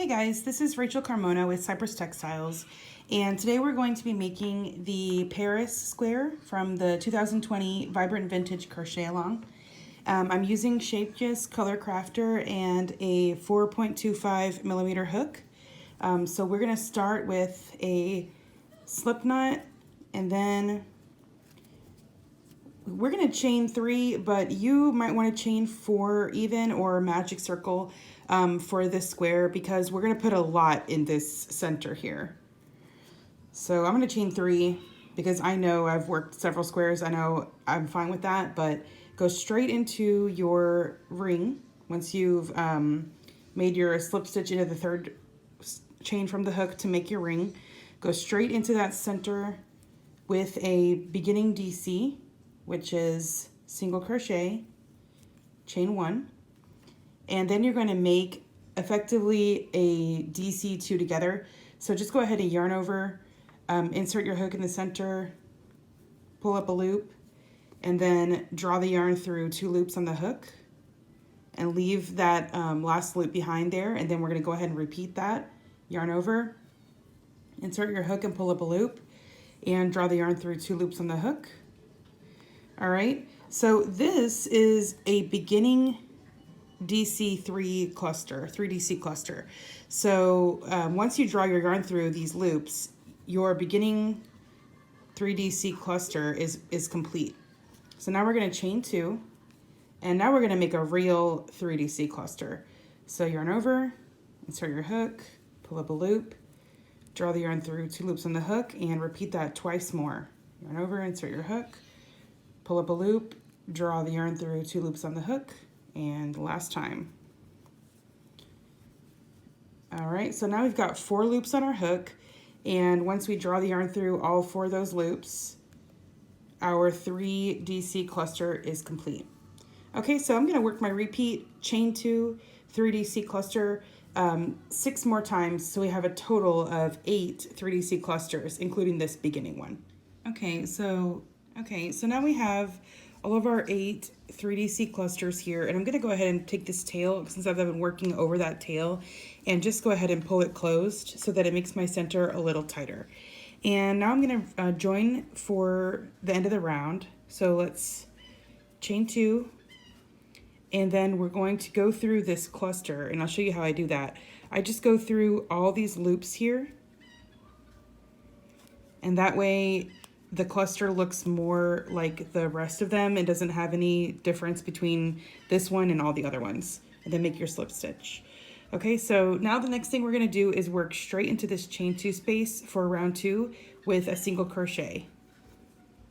Hey guys, this is Rachel Carmona with Cypress Textiles, and today we're going to be making the Paris square from the 2020 Vibrant Vintage Crochet Along. I'm using Shapegist Color Crafter and a 4.25 millimeter hook. So we're going to start with a slip knot, and then we're going to chain 3, but you might want to chain 4 even, or magic circle for this square, because we're going to put a lot in this center here. So I'm going to chain 3 because I know I've worked several squares. I know I'm fine with that, but go straight into your ring. Once you've made your slip stitch into the third chain from the hook to make your ring, go straight into that center with a beginning DC, which is single crochet, chain 1, and then you're going to make effectively a DC 2 together. So just go ahead and yarn over, insert your hook in the center, pull up a loop, and then draw the yarn through 2 loops on the hook and leave that last loop behind there. And then we're going to go ahead and repeat that. Yarn over, insert your hook and pull up a loop, and draw the yarn through 2 loops on the hook. All right, so this is a beginning DC 3 cluster, 3 DC cluster. So once you draw your yarn through these loops, your beginning 3 DC cluster is complete. So now we're going to chain 2, and now we're going to make a real 3 DC cluster. So yarn over, insert your hook, pull up a loop, draw the yarn through 2 loops on the hook, and repeat that twice more. Yarn over, insert your hook, pull up a loop, draw the yarn through 2 loops on the hook, and last time. All right, so now we've got 4 loops on our hook, and once we draw the yarn through all 4 of those loops, our 3 DC cluster is complete. Okay, so I'm going to work my repeat, chain 2, 3 DC cluster 6 more times, so we have a total of 8 3 DC clusters, including this beginning one. Okay, so now we have all of our 8 3DC clusters here, and I'm going to go ahead and take this tail, since I've been working over that tail, and just go ahead and pull it closed so that it makes my center a little tighter. And now I'm going to join for the end of the round. So let's chain 2, and then we're going to go through this cluster, and I'll show you how I do that. I just go through all these loops here, and that way the cluster looks more like the rest of them. It doesn't have any difference between this one and all the other ones. And then make your slip stitch. Okay, so now the next thing we're going to do is work straight into this chain 2 space for round 2 with a single crochet.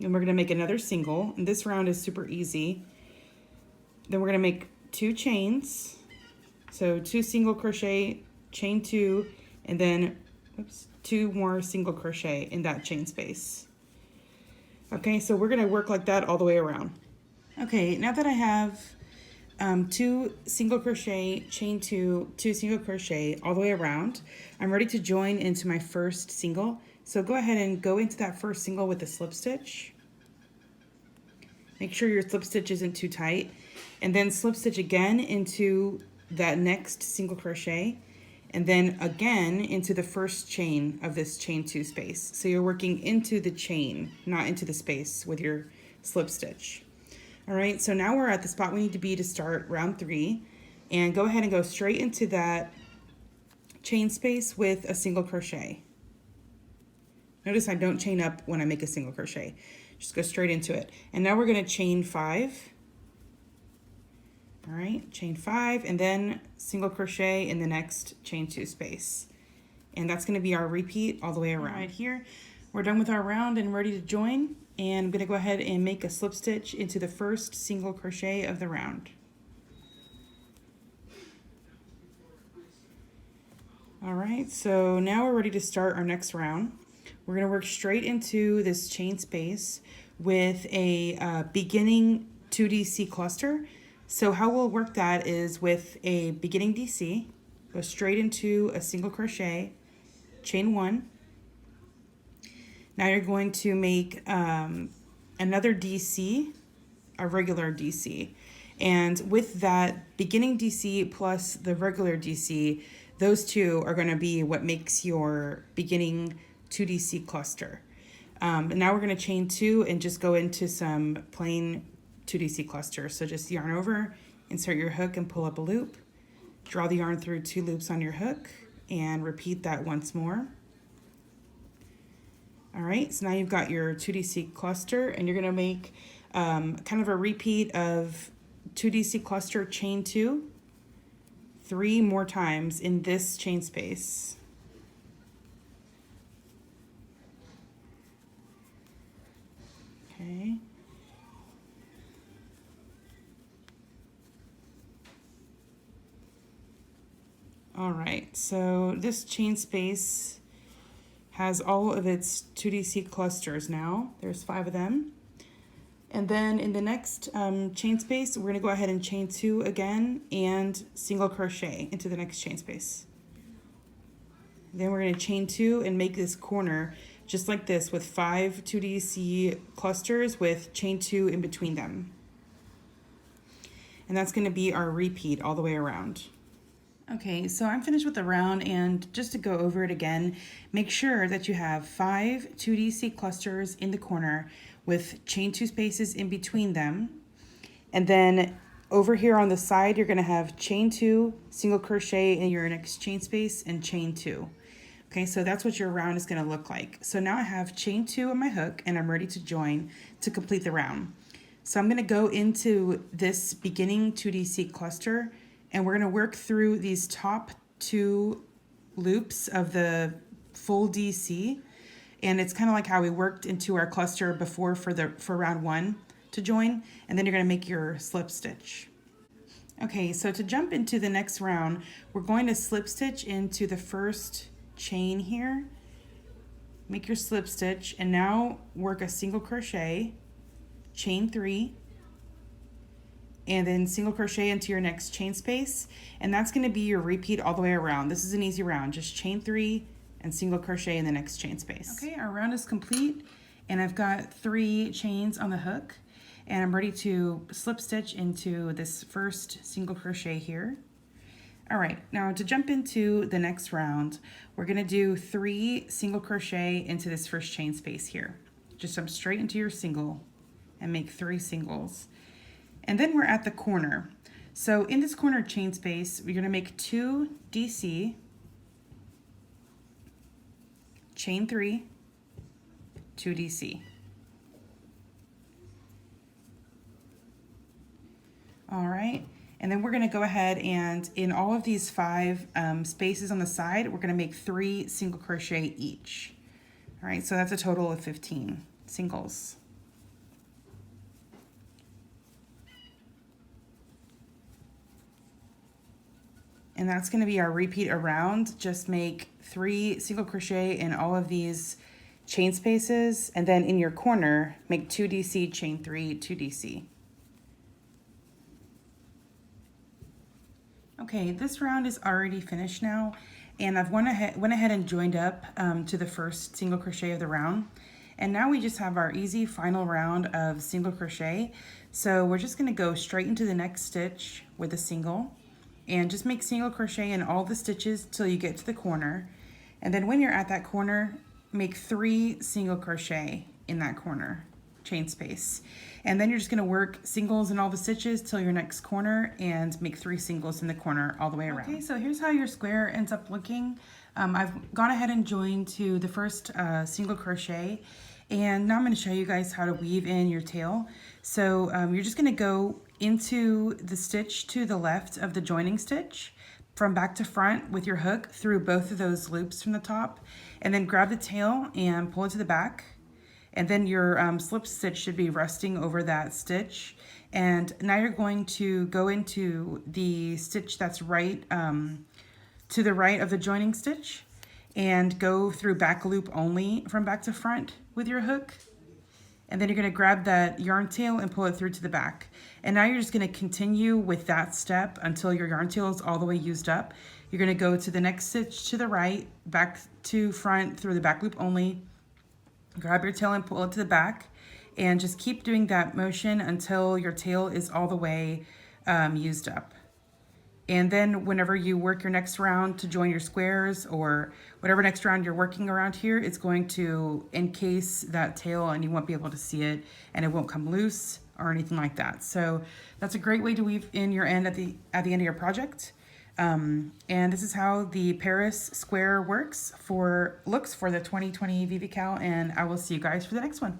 And we're going to make another single, and this round is super easy. Then we're going to make 2 chains. So 2 single crochet, chain 2, and then 2 more single crochet in that chain space. Okay, so we're going to work like that all the way around. Okay, now that I have 2 single crochet, chain 2, 2 single crochet all the way around, I'm ready to join into my first single. So go ahead and go into that first single with a slip stitch. Make sure your slip stitch isn't too tight, and then slip stitch again into that next single crochet, and then again into the first chain of this chain 2 space. So you're working into the chain, not into the space with your slip stitch. All right, so now we're at the spot we need to be to start round 3, and go ahead and go straight into that chain space with a single crochet. Notice I don't chain up when I make a single crochet. Just go straight into it. And now we're going to chain 5. All right, chain 5, and then single crochet in the next chain 2 space. And that's going to be our repeat all the way around. Right here, we're done with our round and ready to join. And I'm going to go ahead and make a slip stitch into the first single crochet of the round. All right, so now we're ready to start our next round. We're going to work straight into this chain space with a beginning 2 DC cluster. So how we'll work that is with a beginning DC, go straight into a single crochet, chain 1. Now you're going to make another DC, a regular DC. And with that beginning DC plus the regular DC, those two are going to be what makes your beginning 2DC cluster. And now we're going to chain 2 and just go into some plain 2DC clusters. So just yarn over, insert your hook and pull up a loop. Draw the yarn through 2 loops on your hook and repeat that once more. All right, so now you've got your 2DC cluster, and you're going to make kind of a repeat of 2DC cluster chain 2 3 more times in this chain space. Okay. All right, so this chain space has all of its 2DC clusters now. There's 5 of them. And then in the next chain space, we're gonna go ahead and chain 2 again and single crochet into the next chain space. Then we're gonna chain 2 and make this corner just like this with 5 2DC clusters with chain 2 in between them. And that's gonna be our repeat all the way around. Okay, so I'm finished with the round, and just to go over it again, make sure that you have 5 2DC clusters in the corner with chain 2 spaces in between them. And then over here on the side, you're gonna have chain 2, single crochet in your next chain space, and chain 2. Okay, so that's what your round is gonna look like. So now I have chain 2 on my hook, and I'm ready to join to complete the round. So I'm gonna go into this beginning 2DC cluster, and we're gonna work through these top 2 loops of the full DC. And it's kind of like how we worked into our cluster before for round 1 to join. And then you're gonna make your slip stitch. Okay, so to jump into the next round, we're going to slip stitch into the first chain here. Make your slip stitch, and now work a single crochet, chain 3, and then single crochet into your next chain space, and that's going to be your repeat all the way around. This is an easy round, just chain 3 and single crochet in the next chain space. Okay, our round is complete, and I've got 3 chains on the hook, and I'm ready to slip stitch into this first single crochet here. All right, now to jump into the next round, we're going to do 3 single crochet into this first chain space here. Just jump straight into your single and make 3 singles. And then we're at the corner. So in this corner chain space, we're gonna make 2 DC, chain 3, 2 DC. All right, and then we're gonna go ahead and in all of these 5 spaces on the side, we're gonna make 3 single crochet each. All right, so that's a total of 15 singles. And that's going to be our repeat around. Just make 3 single crochet in all of these chain spaces, and then in your corner make 2 DC, chain 3, 2 DC. Okay, this round is already finished now, and I've went ahead and joined up to the first single crochet of the round. And now we just have our easy final round of single crochet. So we're just going to go straight into the next stitch with a single, and just make single crochet in all the stitches till you get to the corner. And then when you're at that corner, make 3 single crochet in that corner chain space. And then you're just gonna work singles in all the stitches till your next corner and make 3 singles in the corner all the way around. Okay, so here's how your square ends up looking. I've gone ahead and joined to the first single crochet, and now I'm going to show you guys how to weave in your tail. So you're just going to go into the stitch to the left of the joining stitch from back to front with your hook through both of those loops from the top, and then grab the tail and pull it to the back. And then your slip stitch should be resting over that stitch. And now you're going to go into the stitch that's right to the right of the joining stitch and go through back loop only from back to front with your hook. And then you're going to grab that yarn tail and pull it through to the back. And now you're just going to continue with that step until your yarn tail is all the way used up. You're going to go to the next stitch to the right, back to front through the back loop only. Grab your tail and pull it to the back, and just keep doing that motion until your tail is all the way used up. And then whenever you work your next round to join your squares or whatever next round you're working around here, it's going to encase that tail and you won't be able to see it and it won't come loose or anything like that. So that's a great way to weave in your end at the end of your project. And this is how the Paris square looks for the 2020 VVCAL, and I will see you guys for the next one.